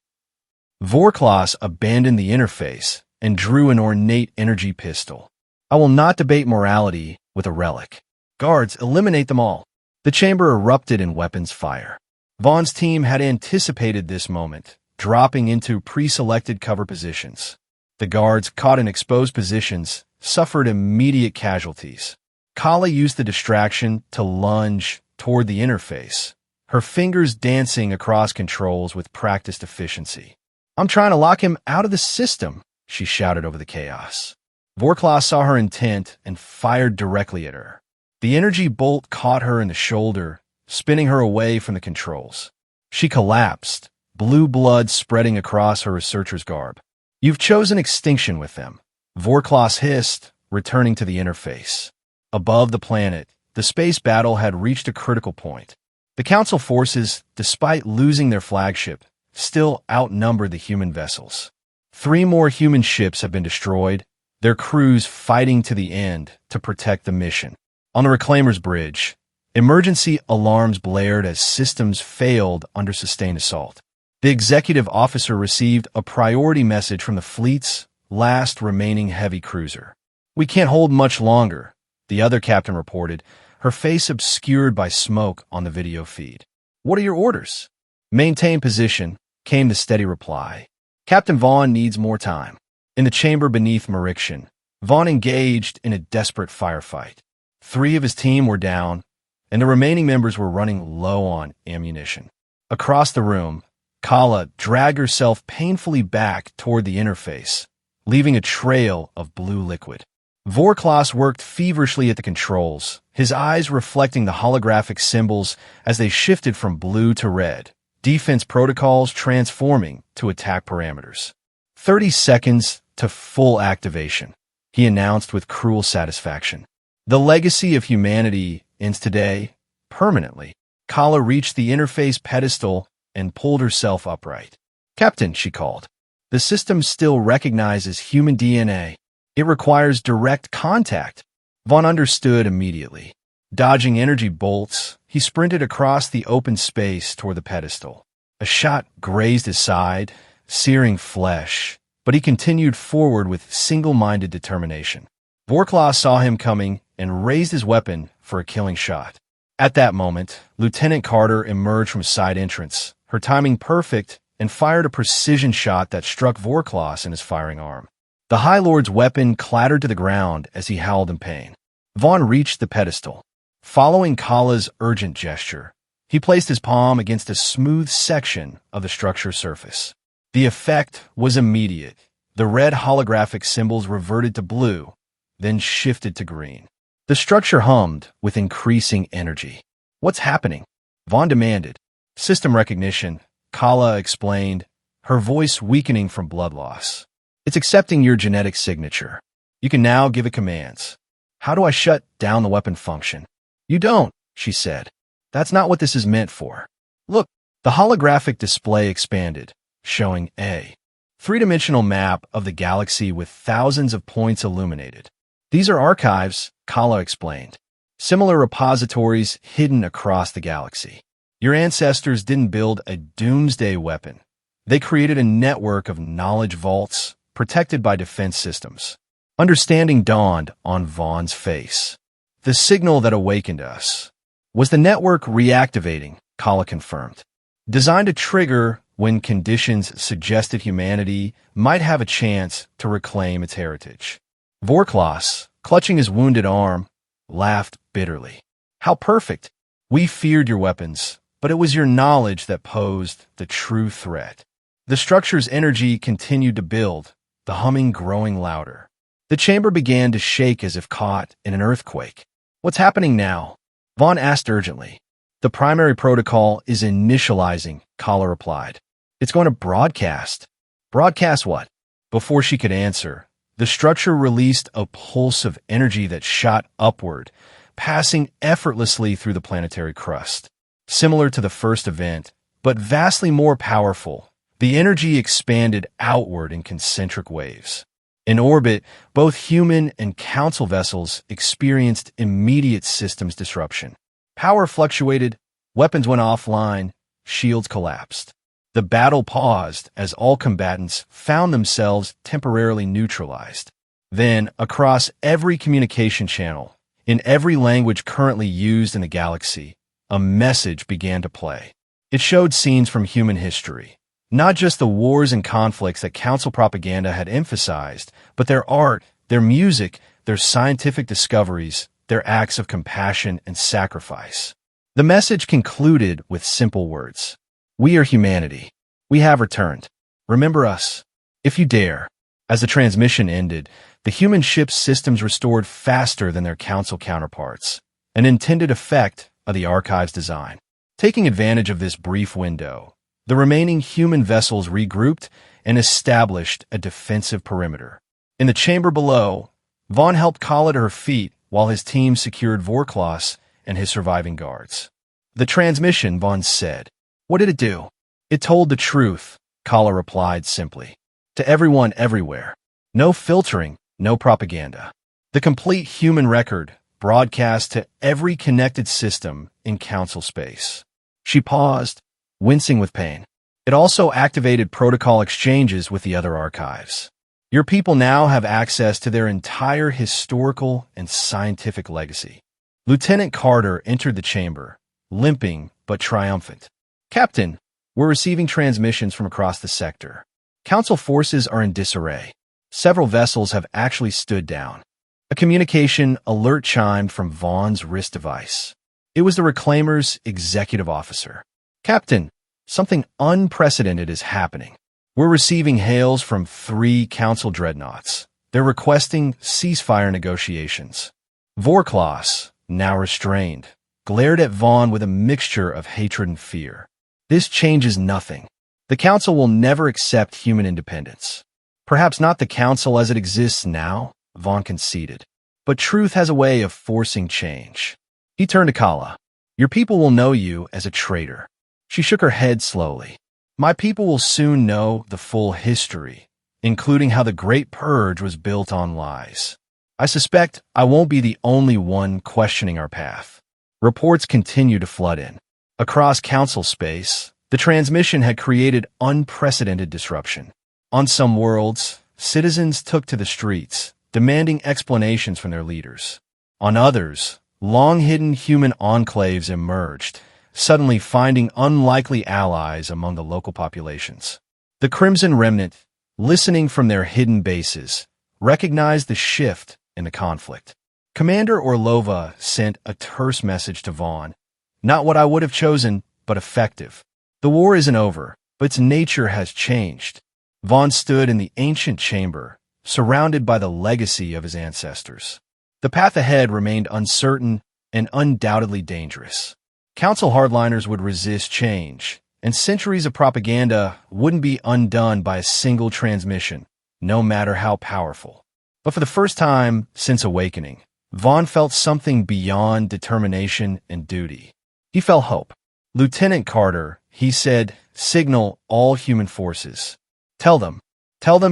Vorklas abandoned the interface and drew an ornate energy pistol. I will not debate morality with a relic. Guards, eliminate them all. The chamber erupted in weapons fire. Vaughn's team had anticipated this moment, dropping into pre-selected cover positions. The guards, caught in exposed positions, suffered immediate casualties. Kala used the distraction to lunge toward the interface, her fingers dancing across controls with practiced efficiency. I'm trying to lock him out of the system, she shouted over the chaos. Vorklas saw her intent and fired directly at her. The energy bolt caught her in the shoulder, spinning her away from the controls. She collapsed, blue blood spreading across her researcher's garb. You've chosen extinction with them, Vorklas hissed, returning to the interface. Above the planet, the space battle had reached a critical point. The Council forces, despite losing their flagship, still outnumbered the human vessels. 3 more human ships have been destroyed, their crews fighting to the end to protect the mission. On the Reclaimer's bridge, emergency alarms blared as systems failed under sustained assault. The executive officer received a priority message from the fleet's last remaining heavy cruiser. We can't hold much longer, the other captain reported, her face obscured by smoke on the video feed. What are your orders? Maintain position, came the steady reply. Captain Vaughn needs more time. In the chamber beneath Marikshan, Vaughn engaged in a desperate firefight. 3 of his team were down, and the remaining members were running low on ammunition. Across the room, Kala dragged herself painfully back toward the interface, leaving a trail of blue liquid. Vorklas worked feverishly at the controls, his eyes reflecting the holographic symbols as they shifted from blue to red, defense protocols transforming to attack parameters. 30 seconds to full activation, he announced with cruel satisfaction. The legacy of humanity ends today, permanently. Kala reached the interface pedestal and pulled herself upright. Captain, she called. The system still recognizes human DNA. It requires direct contact. Vaughn understood immediately. Dodging energy bolts, he sprinted across the open space toward the pedestal. A shot grazed his side, searing flesh, but he continued forward with single-minded determination. Vorklas saw him coming and raised his weapon for a killing shot. At that moment, Lieutenant Carter emerged from a side entrance, her timing perfect, and fired a precision shot that struck Vorklas in his firing arm. The High Lord's weapon clattered to the ground as he howled in pain. Vaughn reached the pedestal. Following Kala's urgent gesture, he placed his palm against a smooth section of the structure's surface. The effect was immediate. The red holographic symbols reverted to blue, then shifted to green. The structure hummed with increasing energy. What's happening? Vaughn demanded. System recognition, Kala explained, her voice weakening from blood loss. It's accepting your genetic signature. You can now give it commands. How do I shut down the weapon function? You don't, she said. That's not what this is meant for. Look, the holographic display expanded, showing a three-dimensional map of the galaxy with thousands of points illuminated. These are archives, Kala explained. Similar repositories hidden across the galaxy. Your ancestors didn't build a doomsday weapon. They created a network of knowledge vaults protected by defense systems. Understanding dawned on Vaughn's face. The signal that awakened us. Was the network reactivating, Kala confirmed. Designed to trigger when conditions suggested humanity might have a chance to reclaim its heritage. Vorklas, clutching his wounded arm, laughed bitterly. How perfect! We feared your weapons, but it was your knowledge that posed the true threat. The structure's energy continued to build, the humming growing louder. The chamber began to shake as if caught in an earthquake. What's happening now? Vaughn asked urgently. The primary protocol is initializing, Kala replied. It's going to broadcast. Broadcast what? Before she could answer, the structure released a pulse of energy that shot upward, passing effortlessly through the planetary crust. Similar to the first event, but vastly more powerful, the energy expanded outward in concentric waves. In orbit, both human and council vessels experienced immediate systems disruption. Power fluctuated, weapons went offline, shields collapsed. The battle paused as all combatants found themselves temporarily neutralized. Then, across every communication channel, in every language currently used in the galaxy, a message began to play. It showed scenes from human history. Not just the wars and conflicts that council propaganda had emphasized, but their art, their music, their scientific discoveries, their acts of compassion and sacrifice. The message concluded with simple words. We are humanity. We have returned. Remember us, if you dare. As the transmission ended, the human ship's systems restored faster than their council counterparts, an intended effect of the archive's design. Taking advantage of this brief window, the remaining human vessels regrouped and established a defensive perimeter. In the chamber below, Vaughn helped Kala to her feet while his team secured Vorklas and his surviving guards. The transmission, Vaughn said. What did it do? It told the truth, Kala replied simply. To everyone everywhere. No filtering, no propaganda. The complete human record broadcast to every connected system in council space. She paused, wincing with pain. It also activated protocol exchanges with the other archives. Your people now have access to their entire historical and scientific legacy. Lieutenant Carter entered the chamber, limping but triumphant. Captain, we're receiving transmissions from across the sector. Council forces are in disarray. Several vessels have actually stood down. A communication alert chimed from Vaughn's wrist device. It was the Reclaimer's executive officer. Captain, something unprecedented is happening. We're receiving hails from 3 council dreadnoughts. They're requesting ceasefire negotiations. Vorklas, now restrained, glared at Vaughn with a mixture of hatred and fear. This changes nothing. The council will never accept human independence. Perhaps not the council as it exists now, Vaughn conceded. But truth has a way of forcing change. He turned to Kala. Your people will know you as a traitor. She shook her head slowly. My people will soon know the full history, including how the Great Purge was built on lies. I suspect I won't be the only one questioning our path. Reports continue to flood in. Across council space, the transmission had created unprecedented disruption. On some worlds, citizens took to the streets, demanding explanations from their leaders. On others, long-hidden human enclaves emerged, suddenly finding unlikely allies among the local populations. The Crimson Remnant, listening from their hidden bases, recognized the shift in the conflict. Commander Orlova sent a terse message to Vaughn. Not what I would have chosen, but effective. The war isn't over, but its nature has changed. Vaughn stood in the ancient chamber, surrounded by the legacy of his ancestors. The path ahead remained uncertain and undoubtedly dangerous. Council hardliners would resist change, and centuries of propaganda wouldn't be undone by a single transmission, no matter how powerful. But for the first time since awakening, Vaughn felt something beyond determination and duty. He felt hope. Lieutenant Carter, he said, signal all human forces. Tell them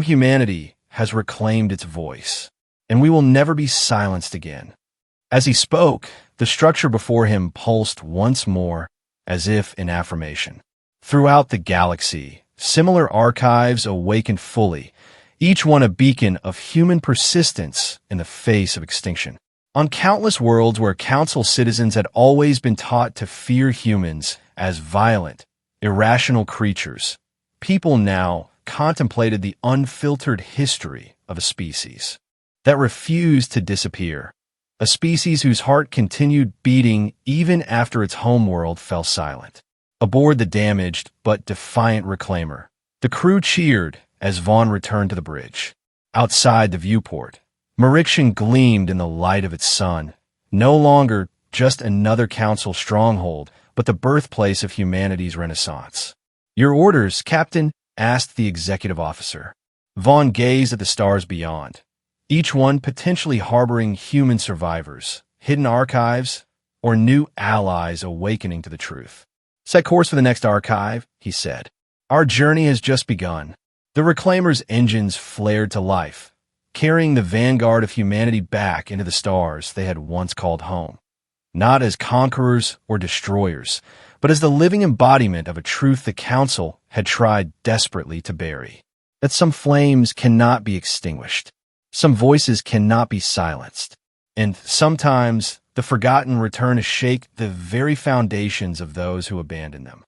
humanity has reclaimed its voice, and we will never be silenced again. As he spoke, the structure before him pulsed once more, as if in affirmation. Throughout the galaxy, similar archives awakened fully, each one a beacon of human persistence in the face of extinction. On countless worlds where Council citizens had always been taught to fear humans as violent, irrational creatures, people now contemplated the unfiltered history of a species that refused to disappear, a species whose heart continued beating even after its homeworld fell silent. Aboard the damaged but defiant reclaimer, the crew cheered as Vaughn returned to the bridge. Outside the viewport, Merixian gleamed in the light of its sun, no longer just another Council stronghold, but the birthplace of humanity's renaissance. "Your orders, Captain?" asked the executive officer. Vaughn gazed at the stars beyond, each one potentially harboring human survivors, hidden archives, or new allies awakening to the truth. "Set course for the next archive," he said. "Our journey has just begun." The Reclaimer's engines flared to life, carrying the vanguard of humanity back into the stars they had once called home. Not as conquerors or destroyers, but as the living embodiment of a truth the Council had tried desperately to bury. That some flames cannot be extinguished, some voices cannot be silenced, and sometimes the forgotten return to shake the very foundations of those who abandoned them.